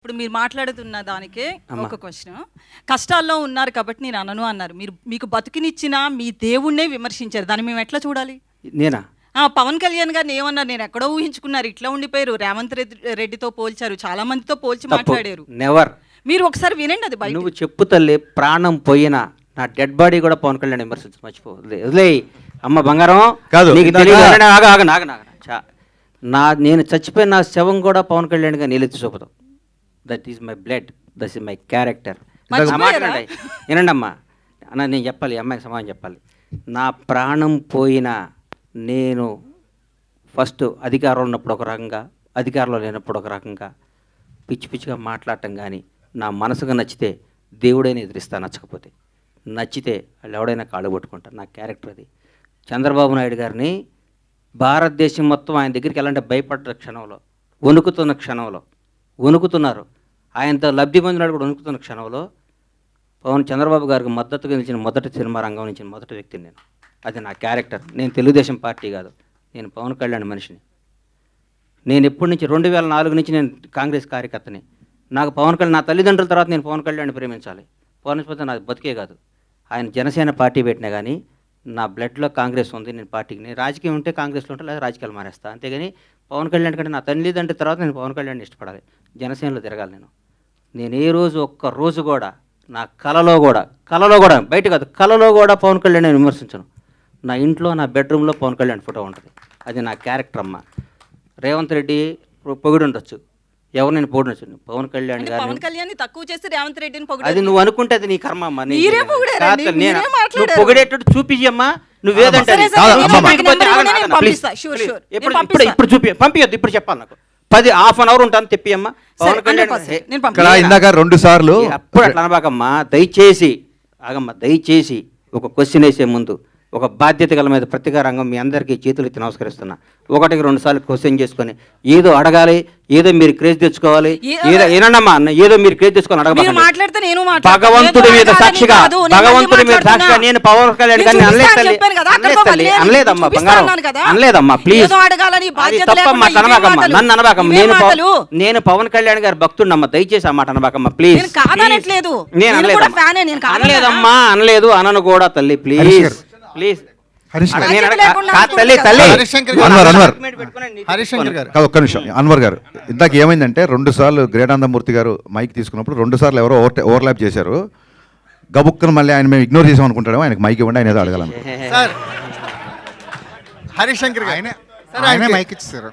ఇప్పుడు మీరు మాట్లాడుతున్న దానికే అమ్మా. ఒక క్వశ్చన్. కష్టాల్లో ఉన్నారు కాబట్టి నేను అనను అన్నారు. మీరు మీకు బతికినిచ్చిన మీ దేవుణ్ణే విమర్శించారు. దాన్ని మేము ఎట్లా చూడాలి? నేనా? పవన్ కళ్యాణ్ గారిని ఏమన్నారు? నేను ఎక్కడో ఊహించుకున్నారు, ఇట్లా ఉండిపోయారు. రేవంత్ రెడ్డితో పోల్చారు, చాలా మందితో పోల్చి మాట్లాడారు. నెవర్. మీరు ఒకసారి వినండి అది బయట. నువ్వు చెప్పు తల్లి, ప్రాణం పోయినా నా డెడ్ బాడీ కూడా పవన్ కళ్యాణ్ విమర్శించు, మర్చిపో. వదిలే అమ్మ బంగారం. కాదు, నీకు ఇందాక- తెలియదు. నేను చచ్చిపోయిన నా శవం కూడా పవన్ కళ్యాణ్గా నీళ్ళెత్తి చూపుతాం. That is my blood, that is my character. మర్చిపోయారా? వినండి అమ్మా, అన్న నేను చెప్పాలి, ఈ అమ్మాయికి సమాధానం చెప్పాలి. నా ప్రాణం పోయినా నేను ఫస్ట్ అధికారంలో ఉన్నప్పుడు ఒక రకంగా, అధికారంలో లేనప్పుడు ఒక రకంగా పిచ్చి పిచ్చిగా మాట్లాడటం. కానీ నా మనసుగా నచ్చితే దేవుడైనా ఎదిరిస్తా, నచ్చకపోతే నచ్చితే వాళ్ళు ఎవడైనా కాళ్ళు పట్టుకుంటారు. నా క్యారెక్టర్ అది. చంద్రబాబు నాయుడు గారిని భారతదేశం మొత్తం ఆయన దగ్గరికి వెళ్ళాలంటే భయపడ్డ క్షణంలో, వణుకుతున్న క్షణంలో, వణుకుతున్నారు. ఆయనతో లబ్ధి పొందినాడు కూడా వణుకుతున్న క్షణంలో చంద్రబాబు గారికి మద్దతుగా నిలిచిన మొదటి సినిమా రంగం నుంచి మొదటి వ్యక్తిని నేను. అది నా క్యారెక్టర్. నేను తెలుగుదేశం పార్టీ కాదు, నేను పవన్ కళ్యాణ్ మనిషిని. నేను ఎప్పటి నుంచి 2004 నుంచి నేను కాంగ్రెస్ కార్యకర్తని. నాకు పవన్ కళ్యాణ్, నా తల్లిదండ్రుల తర్వాత నేను పవన్ కళ్యాణ్ ప్రేమించాలి. పవన్ నాకు బతికే కాదు. ఆయన జనసేన పార్టీ పెట్టినా కానీ నా బ్లడ్లో కాంగ్రెస్ ఉంది. నేను పార్టీకి, నేను రాజకీయం ఉంటే కాంగ్రెస్లో ఉంటే లేదా రాజకీయాలు మానేస్తా. అంతేగాని పవన్ కళ్యాణ్ కంటే నా తల్లిదండ్రుల తర్వాత నేను పవన్ కళ్యాణ్ ఇష్టపడాలి, జనసేనలో తిరగాలి. నేను ఏ రోజు ఒక్క రోజు కూడా నా కలలో కూడా బయట కాదు, కలలో కూడా పవన్ కళ్యాణ్ నేను విమర్శించను. నా ఇంట్లో, నా బెడ్రూమ్లో పవన్ కళ్యాణ్ ఫోటో ఉంటుంది. అది నా క్యారెక్టర్ అమ్మ. రేవంత్ రెడ్డి పొగిడి ఉండొచ్చు, ఎవరు నేను పొగిడొచ్చు. పవన్ కళ్యాణ్ గారు, పవన్ కళ్యాణ్ తక్కువ చేసి రేవంత్ రెడ్డిని అది పొగిడారు. నువ్వు అనుకుంటే అది నీ కర్మ అమ్మ. మీరే పొగిడారండి, మీరే మాట్లాడారు. పొగిడేటట్టు చూపించమ్మా. నువ్వేదంటే సరే, సరే, నేను నాకు నెంబర్ ఇవ్వండి, నేను పంపిస్తా. Sure, sure. ఇప్పుడు చూపి, పంపించొద్దు. ఇప్పుడు చెప్పాలి నాకు 10-1/2 అవర్ ఉంటాను, తెప్పియమ్మా. పవన్ కళ్యాణ్ నేను ఇక్కడ ఇందాక 2 సార్లు అప్పుడు అట్లా అనబాకమ్మా. దయచేసి ఆగమ్మా, దయచేసి ఒక క్వశ్చన్ వేసే ముందు ఒక బాధ్యత గల మీద ప్రతిగా రంగం మీ అందరికీ చేతులు ఎత్తి నమస్కరిస్తున్నా. 1-2 సార్లు క్వశ్చన్ చేసుకొని ఏదో అడగాలి, ఏదో మీరు క్రేజ్ తెచ్చుకోవాలి, ఏదో ఏనమ్మా ఏదో మీరు క్రేజ్ తెచ్చుకొని అడగ. మాట్లాడితే నేను భగవంతుడి మీద సాక్షిగా, భగవంతుడి మీద సాక్షిగా నేను పవన్ కళ్యాణ్ గారిని అనలేదమ్మా బంగారం, అనలేదమ్మా. ప్లీజ్ తప్పమ్మా, అనబాకమ్మా, నన్ను అనబాకమ్మా. నేను పవన్ కళ్యాణ్ గారి భక్తుడినమ్మా, దయచేసి ఆ మాట అనబాకమ్మా ప్లీజ్. నేను అనలేదమ్మా, అనలేదు, అనను కూడా తల్లి. ప్లీజ్ ప్లీజ్ ఒక్క నిమిషం. అన్వర్ గారు, ఇందాక ఏమైందంటే 2 సార్లు గ్రేటానందమూర్తి గారు మైక్ తీసుకున్నప్పుడు 2 సార్లు ఎవరో ఓవర్లాప్ చేశారు. గబుక్కను మళ్ళీ ఆయన మేము ఇగ్నోర్ చేసాం అనుకుంటాడేమో. ఆయనకు మైక్ ఇవ్వండి, ఆయన ఏదో అడగాలను. హరిశంకర్ గారు, ఆయన మైక్ ఇచ్చారు.